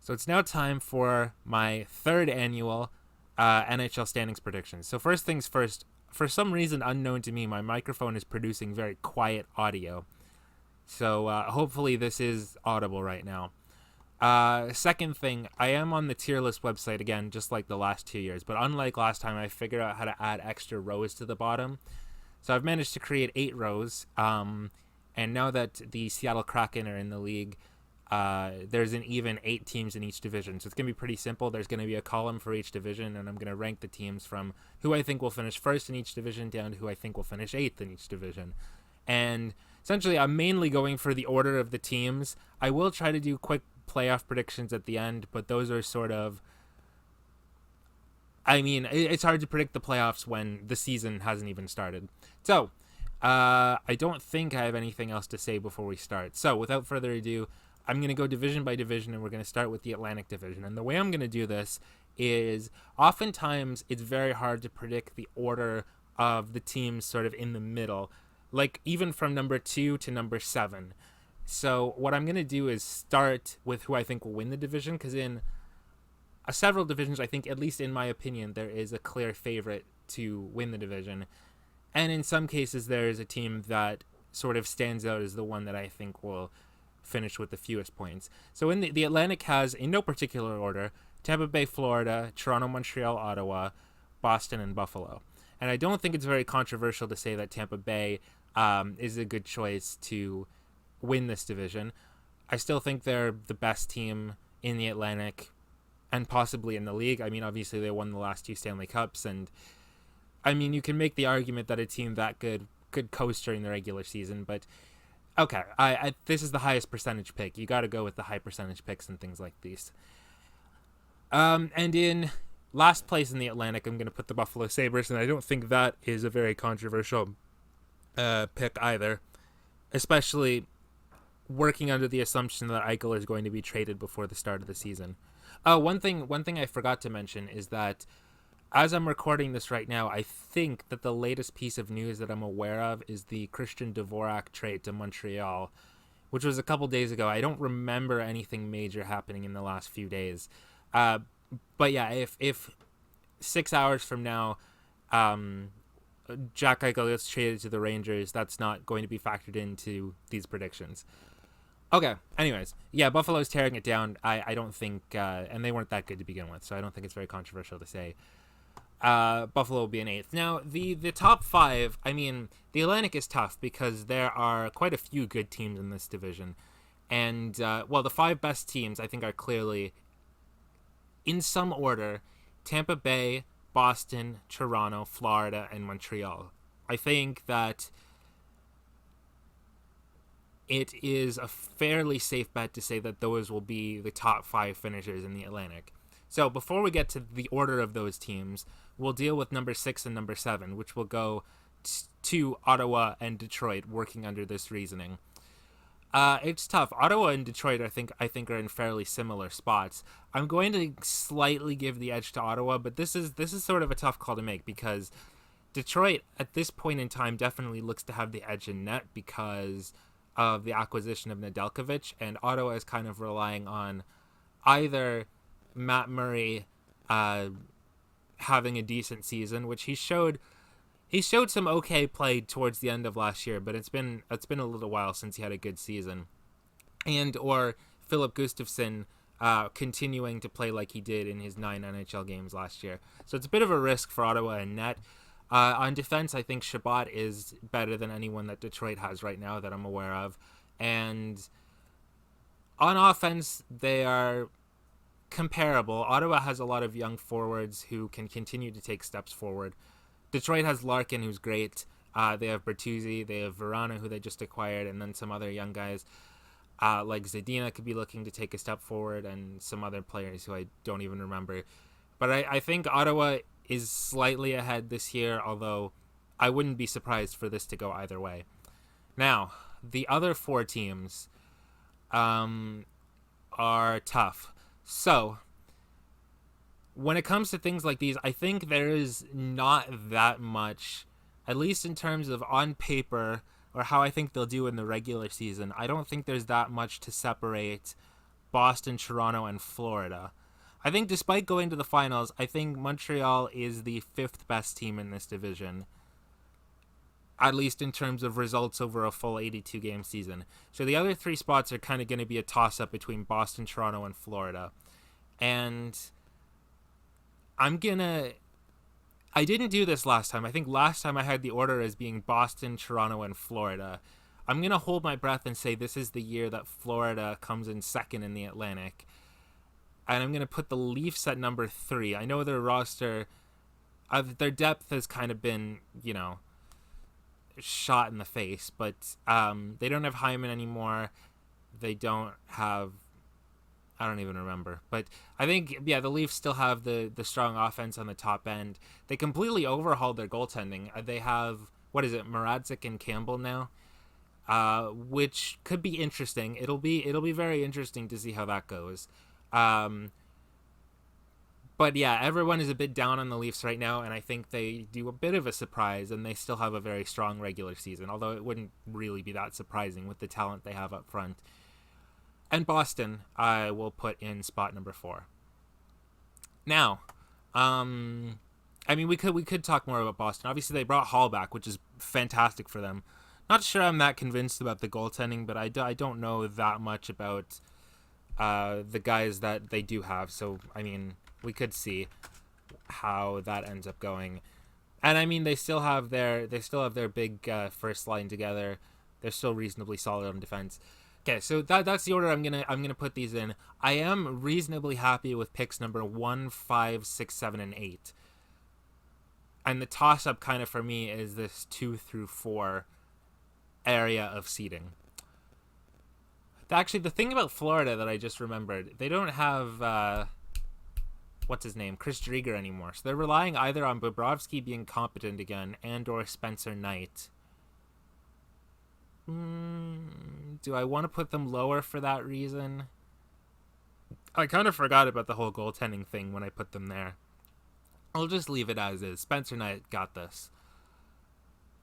So it's now time for my third annual NHL Standings Predictions. So first things first, for some reason unknown to me, my microphone is producing very quiet audio. So hopefully this is audible right now. Second thing, I am on the tier list website again, just like the last 2 years. But unlike last time, I figured out how to add extra rows to the bottom. So I've managed to create 8 rows. And now that the Seattle Kraken are in the league, there's an even 8 teams in each division. So it's going to be pretty simple. There's going to be a column for each division, and I'm going to rank the teams from who I think will finish first in each division down to who I think will finish 8th in each division. And essentially, I'm mainly going for the order of the teams. I will try to do quick playoff predictions at the end, but those are sort of... I mean, it's hard to predict the playoffs when the season hasn't even started. So, I don't think I have anything else to say before we start. So, without further ado, I'm going to go division by division, and we're going to start with the Atlantic Division. And the way I'm going to do this is oftentimes it's very hard to predict the order of the teams sort of in the middle, like even from number 2 to number 7. So what I'm going to do is start with who I think will win the division, because in several divisions, I think, at least in my opinion, there is a clear favorite to win the division. And in some cases, there is a team that sort of stands out as the one that I think will finish with the fewest points. So in the Atlantic has, in no particular order, Tampa Bay, Florida, Toronto, Montreal, Ottawa, Boston, and Buffalo. And I don't think it's very controversial to say that Tampa Bay is a good choice to win this division. I still think they're the best team in the Atlantic and possibly in the league. I mean, obviously they won the last 2 Stanley Cups, and I mean, you can make the argument that a team that good could coast during the regular season, but okay, I this is the highest percentage pick. You got to go with the high percentage picks and things like these. And in last place in the Atlantic, I'm going to put the Buffalo Sabres, and I don't think that is a very controversial pick either, especially working under the assumption that Eichel is going to be traded before the start of the season. One thing I forgot to mention is that as I'm recording this right now, I think that the latest piece of news that I'm aware of is the Christian Dvorak trade to Montreal, which was a couple days ago. I don't remember anything major happening in the last few days. But yeah, if 6 hours from now, Jack Eichel gets traded to the Rangers, that's not going to be factored into these predictions. Okay, anyways, yeah, Buffalo's tearing it down. I don't think, and they weren't that good to begin with, so I don't think it's very controversial to say Buffalo will be an 8th. Now, the top 5, I mean, the Atlantic is tough because there are quite a few good teams in this division. And, the 5 best teams, I think, are clearly, in some order, Tampa Bay, Boston, Toronto, Florida, and Montreal. I think that it is a fairly safe bet to say that those will be the top 5 finishers in the Atlantic. So before we get to the order of those teams, we'll deal with number 6 and number 7, which will go to Ottawa and Detroit, working under this reasoning. It's tough. Ottawa and Detroit, I think are in fairly similar spots. I'm going to slightly give the edge to Ottawa, but this is sort of a tough call to make because Detroit at this point in time definitely looks to have the edge in net because of the acquisition of Nedeljkovic, and Ottawa is kind of relying on either Matt Murray having a decent season, which he showed some okay play towards the end of last year, but it's been a little while since he had a good season, and or Philip Gustafsson continuing to play like he did in his 9 NHL games last year. So it's a bit of a risk for Ottawa and net. On defense, I think Shabbat is better than anyone that Detroit has right now that I'm aware of, and on offense they are comparable. Ottawa has a lot of young forwards who can continue to take steps forward. Detroit has Larkin, who's great. They have Bertuzzi, they have Verana, who they just acquired, and then some other young guys like Zadina could be looking to take a step forward, and some other players who I don't even remember. But I think Ottawa is slightly ahead this year, although I wouldn't be surprised for this to go either way. Now, the other 4 teams are tough. So, when it comes to things like these, I think there is not that much, at least in terms of on paper, or how I think they'll do in the regular season. I don't think there's that much to separate Boston, Toronto, and Florida. I think despite going to the finals, I think Montreal is the 5th best team in this division, at least in terms of results over a full 82-game season. So the other 3 spots are kind of going to be a toss-up between Boston, Toronto, and Florida. And I didn't do this last time. I think last time I had the order as being Boston, Toronto, and Florida. I'm going to hold my breath and say this is the year that Florida comes in second in the Atlantic. And I'm going to put the Leafs at number 3. I know their roster, their depth has kind of been, shot in the face, but they don't have Hyman anymore. They don't have, I don't even remember, but I think the Leafs still have the strong offense on the top end. They completely overhauled their goaltending. They have, Mrazek and Campbell now, which could be interesting. It'll be very interesting to see how that goes. But yeah, everyone is a bit down on the Leafs right now, and I think they do a bit of a surprise, and they still have a very strong regular season, although it wouldn't really be that surprising with the talent they have up front. And Boston, I will put in spot number 4. Now, we could talk more about Boston. Obviously, they brought Hall back, which is fantastic for them. Not sure I'm that convinced about the goaltending, but I don't know that much about the guys that they do have. So, we could see how that ends up going. And they still have their big first line together. They're still reasonably solid on defense. Okay, so that's the order I'm gonna put these in. I am reasonably happy with picks number 1, 5, 6, 7, and 8. And the toss-up kind of for me is this 2 through 4 area of seeding. Actually, the thing about Florida that I just remembered, they don't have Chris Driedger anymore. So they're relying either on Bobrovsky being competent again and or Spencer Knight. Do I want to put them lower for that reason? I kind of forgot about the whole goaltending thing when I put them there. I'll just leave it as is. Spencer Knight got this.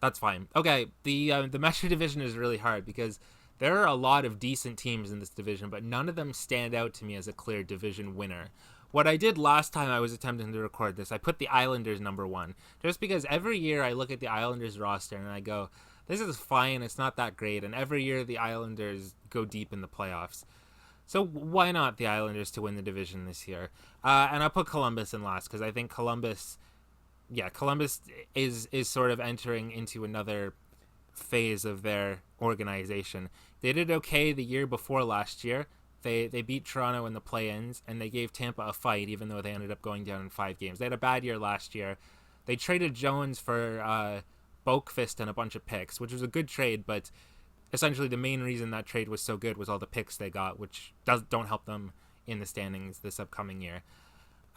That's fine. Okay, the Metro division is really hard because there are a lot of decent teams in this division, but none of them stand out to me as a clear division winner. What I did last time I was attempting to record this, I put the Islanders number 1. Just because every year I look at the Islanders roster and I go, this is fine, it's not that great. And every year the Islanders go deep in the playoffs. So why not the Islanders to win the division this year? And I'll put Columbus in last because I think Columbus is sort of entering into another phase of their organization. They did okay the year before last year. They beat Toronto in the play-ins, and they gave Tampa a fight, even though they ended up going down in 5 games. They had a bad year last year. They traded Jones for Boakfist and a bunch of picks, which was a good trade, but essentially the main reason that trade was so good was all the picks they got, which don't help them in the standings this upcoming year.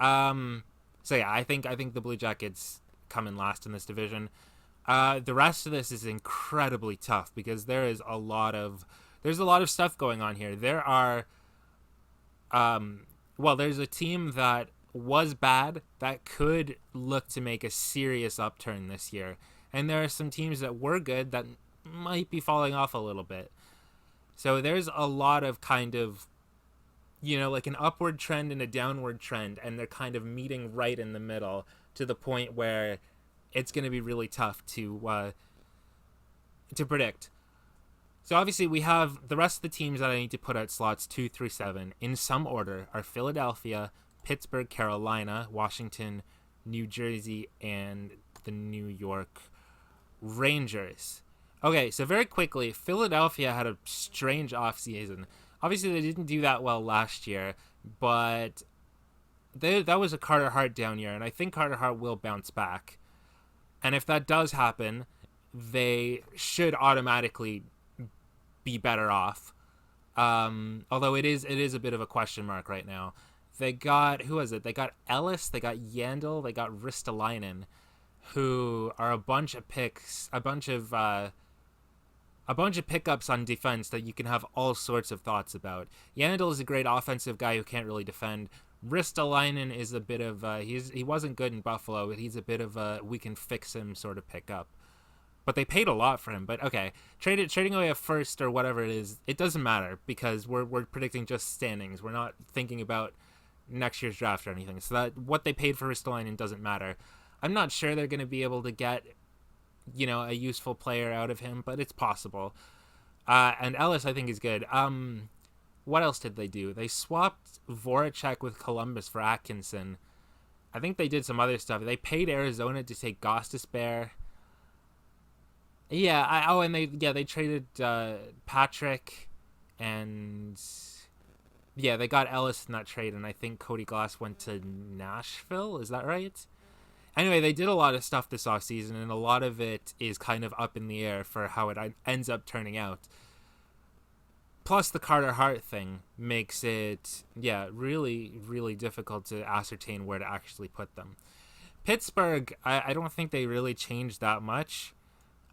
So yeah, I think the Blue Jackets come in last in this division. The rest of this is incredibly tough because there's a lot of stuff going on here. There are, there's a team that was bad that could look to make a serious upturn this year. And there are some teams that were good that might be falling off a little bit. So there's a lot of kind of, like an upward trend and a downward trend, and they're kind of meeting right in the middle to the point where it's going to be really tough to predict. So obviously we have the rest of the teams that I need to put out slots 2 through 7 in some order are Philadelphia, Pittsburgh, Carolina, Washington, New Jersey, and the New York Rangers. Okay, so very quickly, Philadelphia had a strange offseason. Obviously they didn't do that well last year, but that was a Carter Hart down year, and I think Carter Hart will bounce back. And if that does happen, they should automatically be better off. Although it is a bit of a question mark right now. They got, who was it? They got Ellis, they got Yandel, they got Ristolainen, who are a bunch of picks, a bunch of pickups on defense that you can have all sorts of thoughts about. Yandel is a great offensive guy who can't really defend. Ristolainen is a bit of he wasn't good in Buffalo, but he's a bit of a we can fix him sort of pickup. but they paid a lot for him. But okay, trading away a first or whatever it is, it doesn't matter because we're predicting just standings. We're not thinking about next year's draft or anything. So that what they paid for Ristolainen doesn't matter. I'm not sure they're going to be able to get, a useful player out of him, but it's possible. And Ellis, I think, is good. What else did they do? They swapped Voracek with Columbus for Atkinson. I think they did some other stuff. They paid Arizona to take Gostisbehere. Yeah, and they traded Patrick, and they got Ellis in that trade, and I think Cody Glass went to Nashville. Is that right? Anyway, they did a lot of stuff this offseason, and a lot of it is kind of up in the air for how it ends up turning out. Plus, the Carter Hart thing makes it, really, really difficult to ascertain where to actually put them. Pittsburgh, I don't think they really changed that much.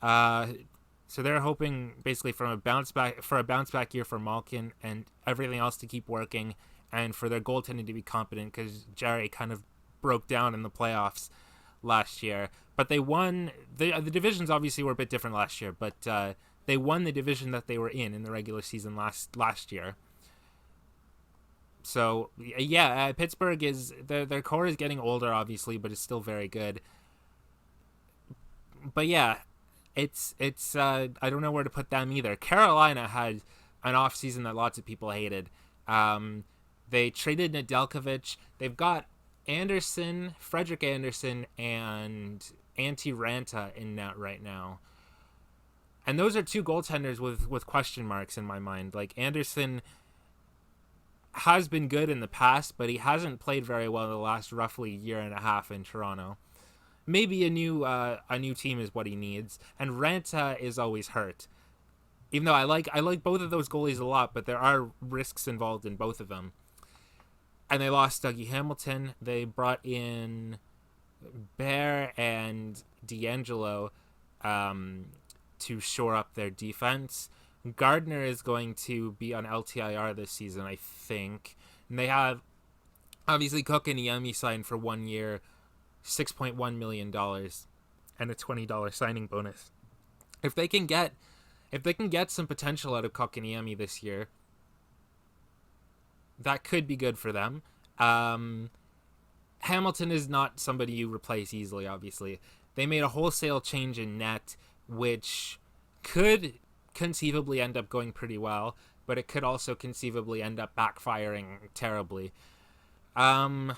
So they're hoping basically for a bounce back year for Malkin and everything else to keep working, and for their goaltending to be competent because Jarry kind of broke down in the playoffs last year. But they won. The divisions obviously were a bit different last year, but they won the division that they were in the regular season last year. So Pittsburgh is their core is getting older, obviously, but it's still very good. But it's I don't know where to put them either. Carolina had an off season that lots of people hated. They traded Nedeljkovic. They've got Frederik Anderson, and Antti Ranta in net right now. And those are two goaltenders with question marks in my mind. Like, Anderson has been good in the past, but he hasn't played very well in the last roughly year and a half in Toronto. Maybe a new team is what he needs. And Ranta is always hurt. Even though I like both of those goalies a lot, but there are risks involved in both of them. And they lost Dougie Hamilton. They brought in Bear and D'Angelo to shore up their defense. Gardner is going to be on LTIR this season, I think. And they have, obviously, Cook and Niemi signed for 1 year, $6.1 million, and a $20 signing bonus. If they can get some potential out of Kotkaniemi this year, that could be good for them. Hamilton is not somebody you replace easily, obviously. They made a wholesale change in net, which could conceivably end up going pretty well, but it could also conceivably end up backfiring terribly. So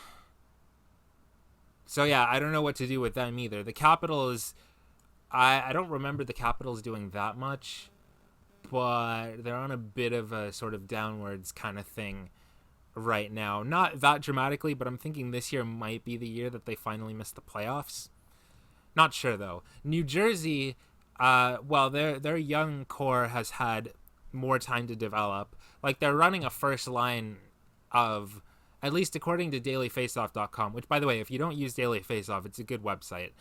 I don't know what to do with them either. The Capitals, I don't remember the Capitals doing that much, but they're on a bit of a sort of downwards kind of thing right now. Not that dramatically, but I'm thinking this year might be the year that they finally miss the playoffs. Not sure, though. New Jersey, their young core has had more time to develop. Like, they're running a first line of, at least according to dailyfaceoff.com, which, by the way, if you don't use Daily Faceoff, it's a good website.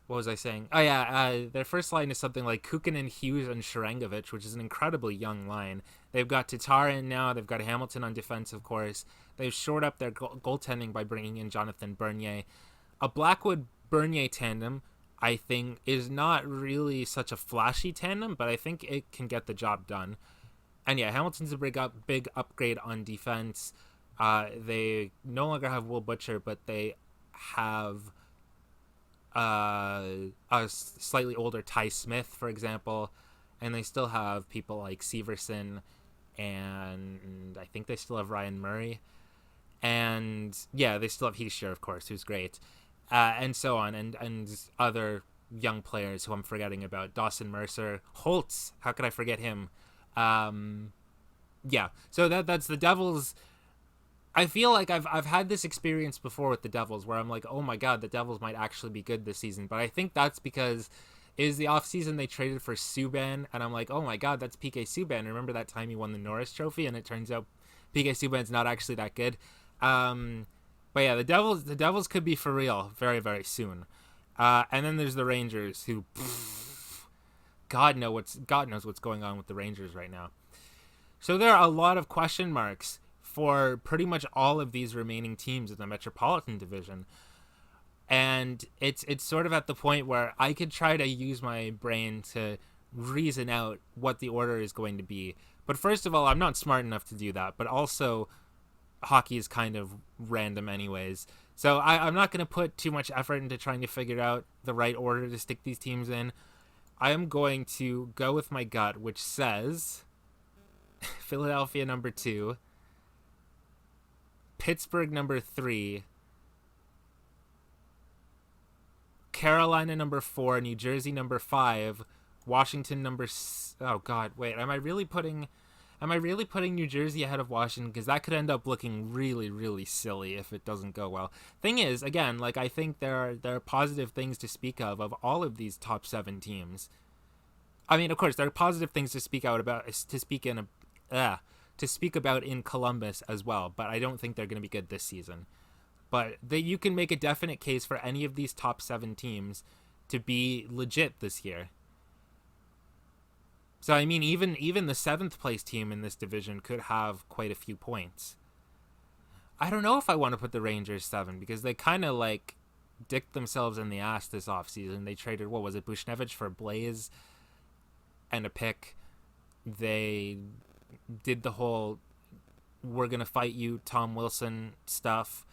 What was I saying? Their first line is something like Kukanen, Hughes, and Sharangovich, which is an incredibly young line. They've got Tatar in now. They've got Hamilton on defense, of course. They've shored up their goaltending by bringing in Jonathan Bernier. A Blackwood-Bernier tandem, I think, is not really such a flashy tandem, but I think it can get the job done. And Hamilton's a big upgrade on defense. They no longer have Will Butcher, but they have a slightly older Ty Smith, for example, and they still have people like Severson, and I think they still have Ryan Murray, and they still have Hischier, of course, who's great, and so on, and other young players who I'm forgetting about. Dawson Mercer, Holtz, how could I forget him? So that's the Devils. I feel like I've had this experience before with the Devils where I'm like, oh my god, the Devils might actually be good this season. But I think that's because it was the offseason they traded for Subban, and I'm like, oh my god, that's PK Subban. Remember that time he won the Norris Trophy, and it turns out PK Subban's not actually that good. The Devils could be for real very, very soon. And then there's the Rangers, who God knows what's going on with the Rangers right now. So there are a lot of question marks for pretty much all of these remaining teams in the Metropolitan Division. And it's sort of at the point where I could try to use my brain to reason out what the order is going to be. But first of all, I'm not smart enough to do that. But also, hockey is kind of random anyways. So I'm not going to put too much effort into trying to figure out the right order to stick these teams in. I am going to go with my gut, which says Philadelphia number 2, Pittsburgh number 3, Carolina number 4, New Jersey number 5, Washington number oh god, wait, am I really putting New Jersey ahead of Washington? Because that could end up looking really, really silly if it doesn't go well. Thing is, again, like, I think there are positive things to speak of all of these top 7 teams. I mean, of course, there are positive things to speak about in Columbus as well, but I don't think they're going to be good this season. But you can make a definite case for any of these top 7 teams to be legit this year. So, I mean, even the 7th place team in this division could have quite a few points. I don't know if I want to put the Rangers 7, because they kind of, like, dicked themselves in the ass this offseason. They traded, what was it, Bushnevich for Blaze and a pick. They did the whole, we're going to fight you, Tom Wilson stuff.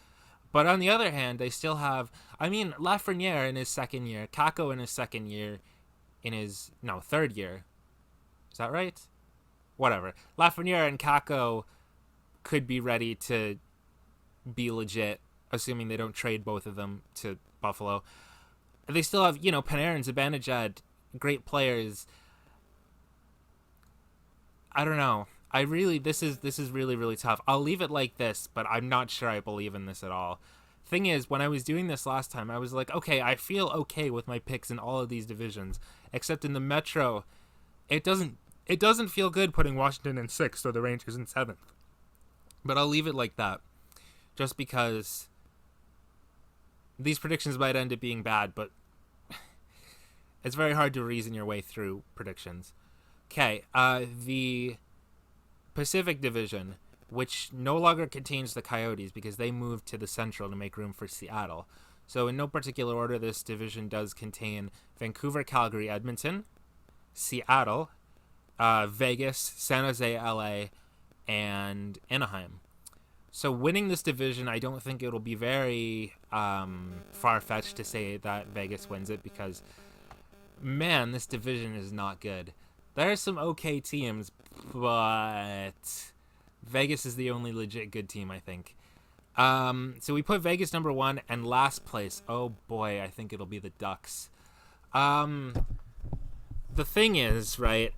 But on the other hand, they still have, I mean, Lafreniere in his second year, Kakko in his second year, third year. Is that right? Whatever. Lafreniere and Kakko could be ready to be legit, assuming they don't trade both of them to Buffalo. They still have, Panarin, Zibanejad, great players. I don't know. This is really, really tough. I'll leave it like this, but I'm not sure I believe in this at all. Thing is, when I was doing this last time, I was like, okay, I feel okay with my picks in all of these divisions, except in the Metro, it doesn't feel good putting Washington in 6th or the Rangers in 7th. But I'll leave it like that, just because these predictions might end up being bad, but it's very hard to reason your way through predictions. Okay, the Pacific Division, which no longer contains the Coyotes because they moved to the Central to make room for Seattle. So in no particular order, this division does contain Vancouver, Calgary, Edmonton, Seattle, Vegas, San Jose, LA, and Anaheim. So winning this division, I don't think it'll be very far-fetched to say that Vegas wins it, because, man, this division is not good. There are some okay teams, but Vegas is the only legit good team, I think. So we put Vegas number 1, and last place, oh boy, I think it'll be the Ducks. The thing is, right,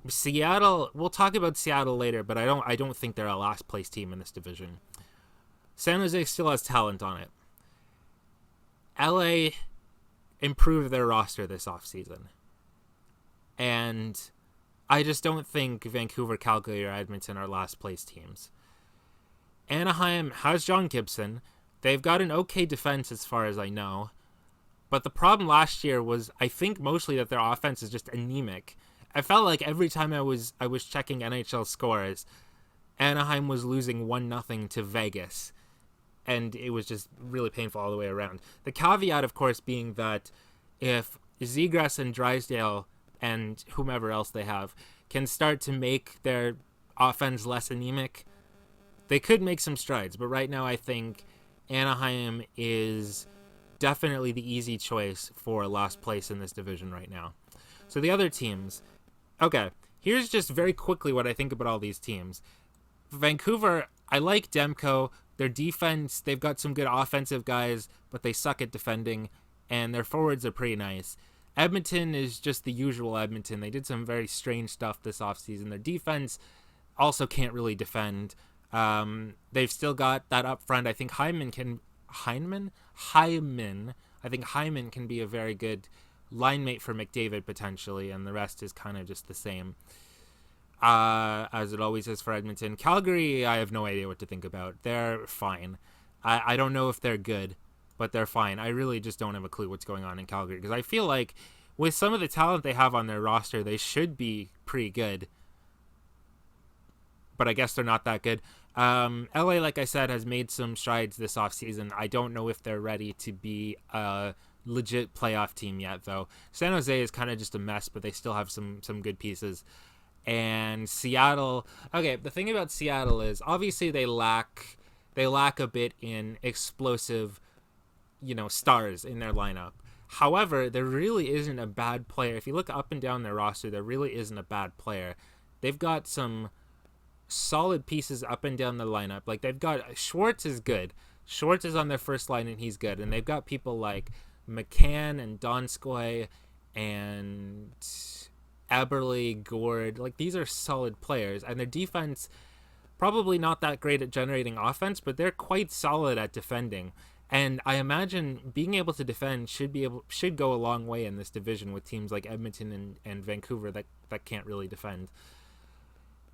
Seattle, we'll talk about Seattle later, but I don't think they're a last place team in this division. San Jose still has talent on it. LA improved their roster this offseason. And I just don't think Vancouver, Calgary, or Edmonton are last place teams. Anaheim has John Gibson. They've got an okay defense as far as I know. But the problem last year was, I think, mostly that their offense is just anemic. I felt like every time I was checking NHL scores, Anaheim was losing 1-0 to Vegas. And it was just really painful all the way around. The caveat, of course, being that if Zegras and Drysdale and whomever else they have can start to make their offense less anemic, they could make some strides. But right now, I think Anaheim is definitely the easy choice for last place in this division right now. So the other teams, okay, here's just very quickly what I think about all these teams. Vancouver, I like Demko. Their defense, they've got some good offensive guys, but they suck at defending, and their forwards are pretty nice. Edmonton is just the usual Edmonton. They did some very strange stuff this offseason. Their defense also can't really defend. They've still got that up front. I think Hyman can be a very good line mate for McDavid potentially, and the rest is kind of just the same as it always is for Edmonton. Calgary, I have no idea what to think about. They're fine. I don't know if they're good, but they're fine. I really just don't have a clue what's going on in Calgary, because I feel like with some of the talent they have on their roster, they should be pretty good. But I guess they're not that good. LA, like I said, has made some strides this offseason. I don't know if they're ready to be a legit playoff team yet, though. San Jose is kind of just a mess, but they still have some good pieces. And Seattle, okay, the thing about Seattle is obviously they lack a bit in explosive, stars in their lineup. However, there really isn't a bad player. If you look up and down their roster, there really isn't a bad player. They've got some solid pieces up and down the lineup. Like, they've got Schwartz is good. Schwartz is on their first line and he's good. And they've got people like McCann and Donskoy and Eberle, Gord. Like, these are solid players. And their defense, probably not that great at generating offense, but they're quite solid at defending. And I imagine being able to defend should go a long way in this division with teams like Edmonton and Vancouver that can't really defend.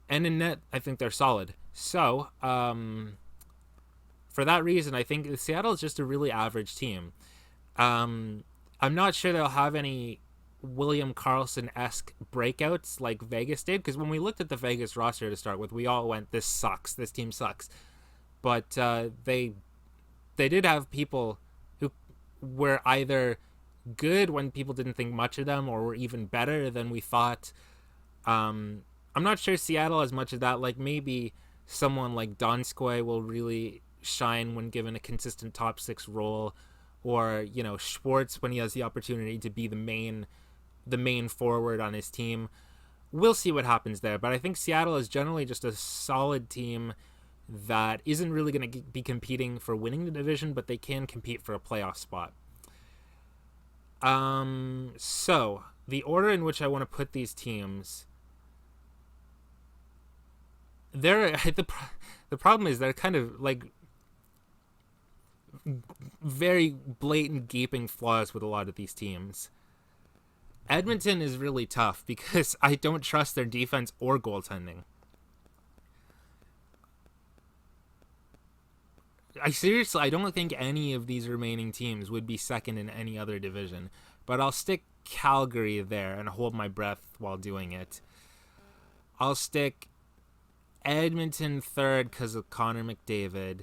And in net, I think they're solid. So, for that reason, I think Seattle is just a really average team. I'm not sure they'll have any William Karlsson-esque breakouts like Vegas did, because when we looked at the Vegas roster to start with, we all went, this sucks, this team sucks. But they did have people who were either good when people didn't think much of them or were even better than we thought. I'm not sure Seattle as much of that. Like, maybe someone like Donskoy will really shine when given a consistent top six role, or Schwartz when he has the opportunity to be the main forward on his team. We'll see what happens there, but I think Seattle is generally just a solid team that isn't really going to be competing for winning the division, but they can compete for a playoff spot. So the order in which I want to put these teams, the problem is they're kind of like very blatant gaping flaws with a lot of these teams. Edmonton is really tough because I don't trust their defense or goaltending. I don't think any of these remaining teams would be second in any other division, but I'll stick Calgary there and hold my breath while doing it. I'll stick Edmonton third because of Connor McDavid.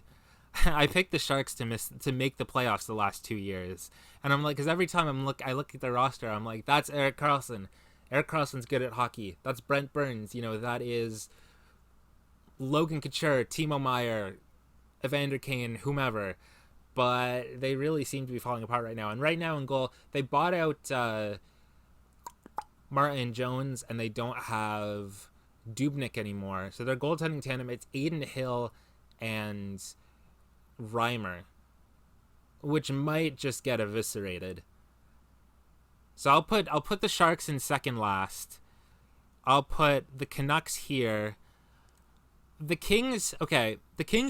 I picked the Sharks to make the playoffs the last 2 years, and I'm like, because every time I look at their roster, I'm like, that's Erik Karlsson. Erik Karlsson's good at hockey. That's Brent Burns. That is Logan Couture, Timo Meier, Evander Kane, whomever. But they really seem to be falling apart right now. And right now in goal, they bought out Martin Jones, and they don't have Dubnyk anymore. So their goaltending tandem, it's Aiden Hill and Reimer, which might just get eviscerated. So I'll put the Sharks in second last. I'll put the Canucks here. The Kings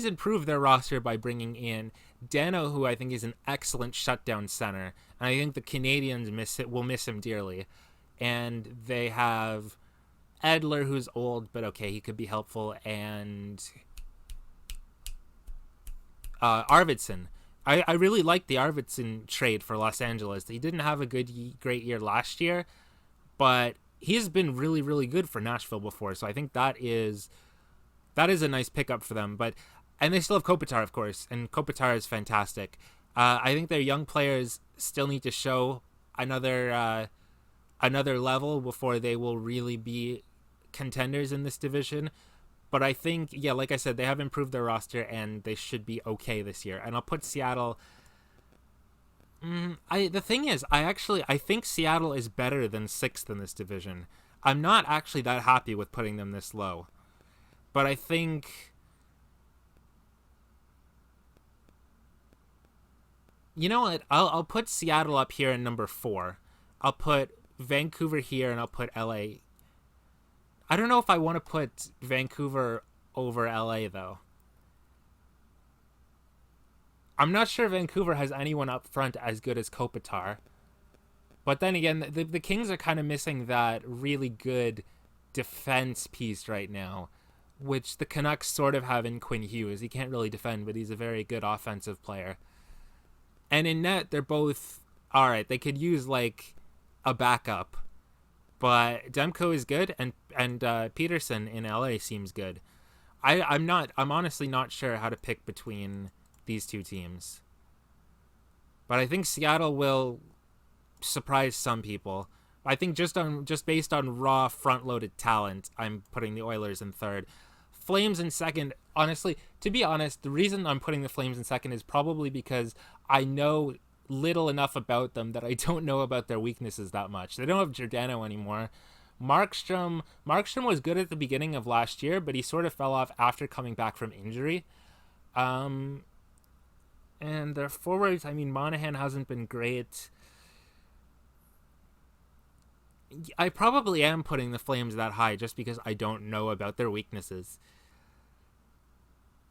improved their roster by bringing in Dano, who I think is an excellent shutdown center, and I think the Canadians will miss him dearly. And they have Edler, who's old, but okay, he could be helpful, and Arvidsson. I really like the Arvidsson trade for Los Angeles. He didn't have a great year last year, but he's been really, really good for Nashville before, so I think that is a nice pickup for them. And they still have Kopitar, of course, and Kopitar is fantastic. I think their young players still need to show another level before they will really be contenders in this division. But I think, like I said, they have improved their roster and they should be okay this year. And I'll put Seattle. The thing is, I think Seattle is better than sixth in this division. I'm not actually that happy with putting them this low. But I think, you know what? I'll put Seattle up here in number 4. I'll put Vancouver here, and I'll put LA. I don't know if I want to put Vancouver over LA, though. I'm not sure Vancouver has anyone up front as good as Kopitar. But then again, the Kings are kind of missing that really good defense piece right now, which the Canucks sort of have in Quinn Hughes. He can't really defend, but he's a very good offensive player. And in net, they're both all right. They could use like a backup, but Demko is good, and Peterson in LA seems good. I'm honestly not sure how to pick between these two teams. But I think Seattle will surprise some people. I think just based on raw front-loaded talent, I'm putting the Oilers in third. Flames in second. Honestly, to be honest, the reason I'm putting the Flames in second is probably because I know little enough about them that I don't know about their weaknesses that much. They don't have Giordano anymore. Markstrom was good at the beginning of last year, but he sort of fell off after coming back from injury. And their forwards, I mean, Monahan hasn't been great. I probably am putting the Flames that high just because I don't know about their weaknesses.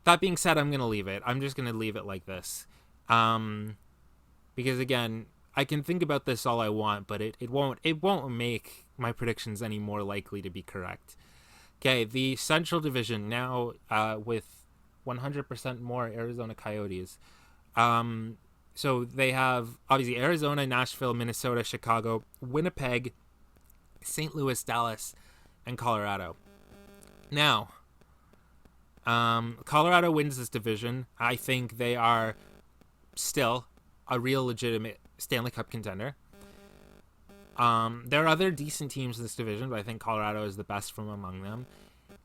That being said, I'm going to leave it. I'm just going to leave it like this. Because again, I can think about this all I want, but it won't make my predictions any more likely to be correct. Okay, the Central Division now with 100% more Arizona Coyotes. So they have obviously Arizona, Nashville, Minnesota, Chicago, Winnipeg, St. Louis, Dallas, and Colorado. Now, Colorado wins this division. I think they are still a real legitimate Stanley Cup contender. There are other decent teams in this division, but I think Colorado is the best from among them.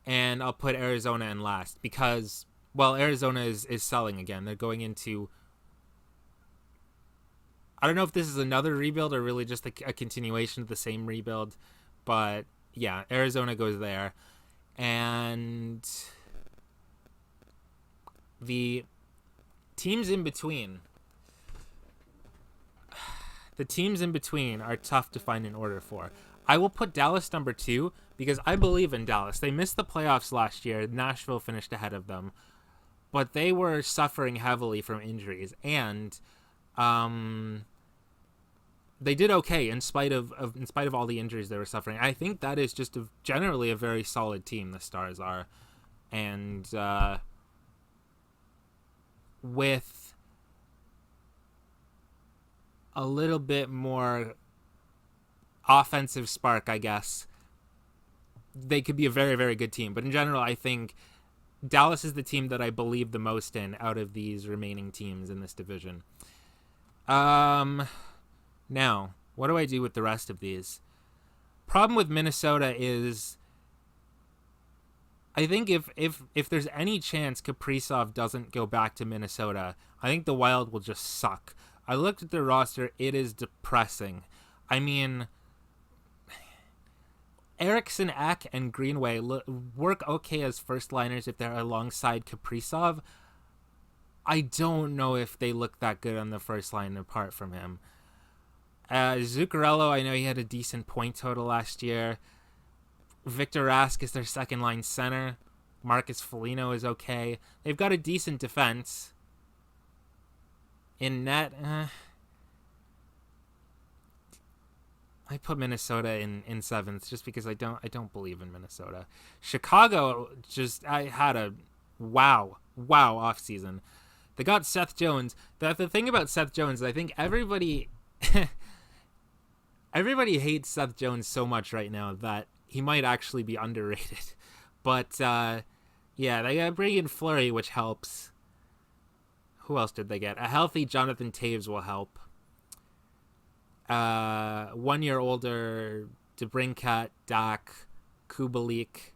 And I'll put Arizona in last because, well, Arizona is selling again. They're going into... I don't know if this is another rebuild or really just a continuation of the same rebuild. But, yeah, Arizona goes there. And the teams in between... The teams in between are tough to find an order for. I will put Dallas number 2 because I believe in Dallas. They missed the playoffs last year. Nashville finished ahead of them. But they were suffering heavily from injuries. And they did okay in spite of all the injuries they were suffering. I think that is just generally a very solid team, the Stars are. And with a little bit more offensive spark, I guess, they could be a very, very good team. But in general, I think Dallas is the team that I believe the most in out of these remaining teams in this division. Now, what do I do with the rest of these? Problem with Minnesota is I think if there's any chance Kaprizov doesn't go back to Minnesota, I think the Wild will just suck. I looked at their roster. It is depressing. I mean, Eriksson, Ek, and Greenway work okay as first liners if they're alongside Kaprizov. I don't know if they look that good on the first line apart from him. Zuccarello, I know he had a decent point total last year. Victor Rask is their second line center. Marcus Foligno is okay. They've got a decent defense. In net, I put Minnesota in seventh just because I don't believe in Minnesota. Chicago I had a wow offseason. They got Seth Jones. The thing about Seth Jones, I think everybody hates Seth Jones so much right now that he might actually be underrated. But yeah, they got Braden Fleury, which helps. Who else did they get? A healthy Jonathan Taves will help. 1 year older DeBrincat, Dak, Kubalik,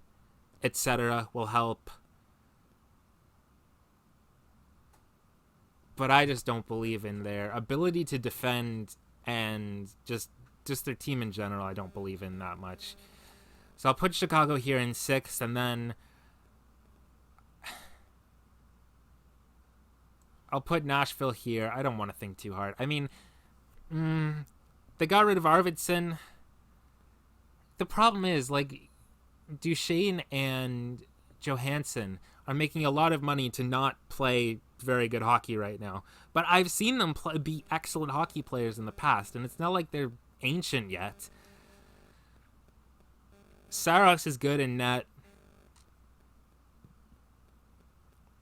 etc. will help. But I just don't believe in their ability to defend and just their team in general. I don't believe in that much. So I'll put Chicago here in sixth, and then I'll put Nashville here. I don't want to think too hard. I mean, they got rid of Arvidsson. The problem is, like, Duchesne and Johansson are making a lot of money to not play very good hockey right now. But I've seen them be excellent hockey players in the past, and it's not like they're ancient yet. Saros is good in net.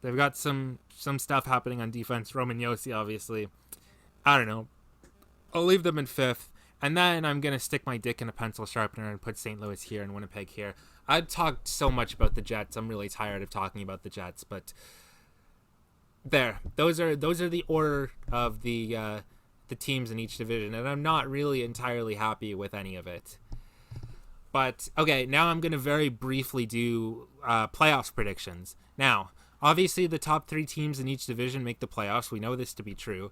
They've got some stuff happening on defense. Roman Josi, obviously. I don't know. I'll leave them in fifth. And then I'm going to stick my dick in a pencil sharpener and put St. Louis here and Winnipeg here. I've talked so much about the Jets. I'm really tired of talking about the Jets, but there. Those are the order of the teams in each division, and I'm not really entirely happy with any of it. But, okay, now I'm going to very briefly do playoffs predictions. Now, obviously the top 3 teams in each division make the playoffs. We know this to be true.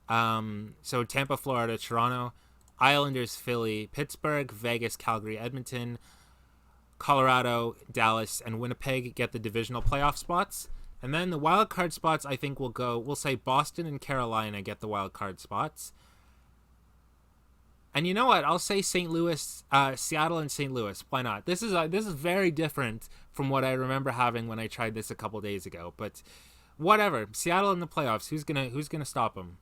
So Tampa, Florida, Toronto, Islanders, Philly, Pittsburgh, Vegas, Calgary, Edmonton, Colorado, Dallas, and Winnipeg get the divisional playoff spots. And then the wild card spots, I think we'll say Boston and Carolina get the wild card spots. And you know what? I'll say St. Louis, Seattle and St. Louis. Why not? This is very different from what I remember having when I tried this a couple days ago. But whatever. Seattle in the playoffs. Who's gonna stop them?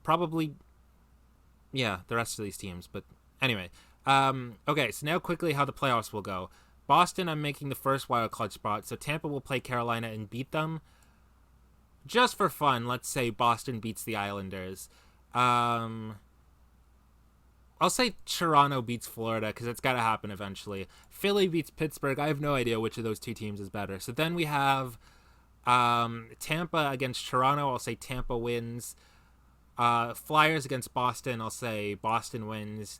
Probably, yeah, the rest of these teams. But anyway, okay. So now quickly how the playoffs will go. Boston, I'm making the first wild card spot. So Tampa will play Carolina and beat them. Just for fun, let's say Boston beats the Islanders. I'll say Toronto beats Florida because it's got to happen eventually. Philly beats Pittsburgh. I have no idea which of those 2 teams is better. So then we have Tampa against Toronto. I'll say Tampa wins. Flyers against Boston. I'll say Boston wins.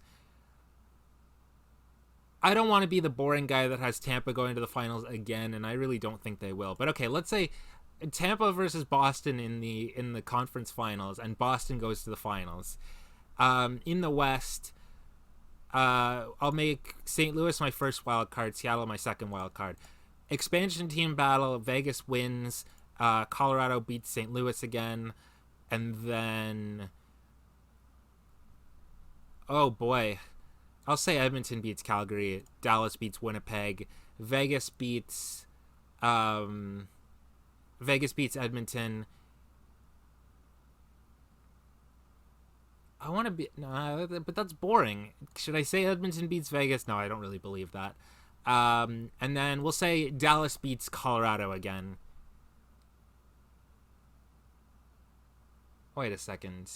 I don't want to be the boring guy that has Tampa going to the finals again, and I really don't think they will. But okay, let's say Tampa versus Boston in the conference finals, and Boston goes to the finals. In the West, I'll make St. Louis my first wild card, Seattle my second wild card. Expansion team battle, Vegas wins, Colorado beats St. Louis again, and then, oh boy, I'll say Edmonton beats Calgary, Dallas beats Winnipeg, Vegas beats Edmonton. I want to be... No, but that's boring. Should I say Edmonton beats Vegas? No, I don't really believe that. And then we'll say Dallas beats Colorado again. Wait a second.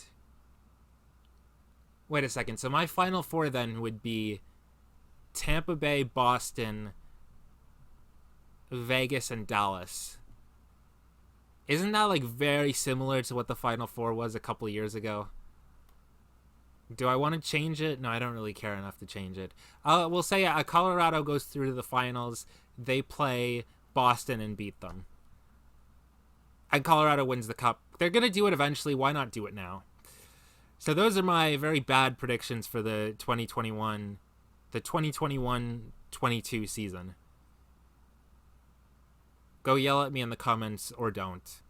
So my final 4 then would be Tampa Bay, Boston, Vegas, and Dallas. Isn't that like very similar to what the final 4 was a couple of years ago? Do I want to change it? No, I don't really care enough to change it. We'll say Colorado goes through to the finals. They play Boston and beat them. And Colorado wins the cup. They're going to do it eventually. Why not do it now? So those are my very bad predictions for the 2021-22 season. Go yell at me in the comments or don't.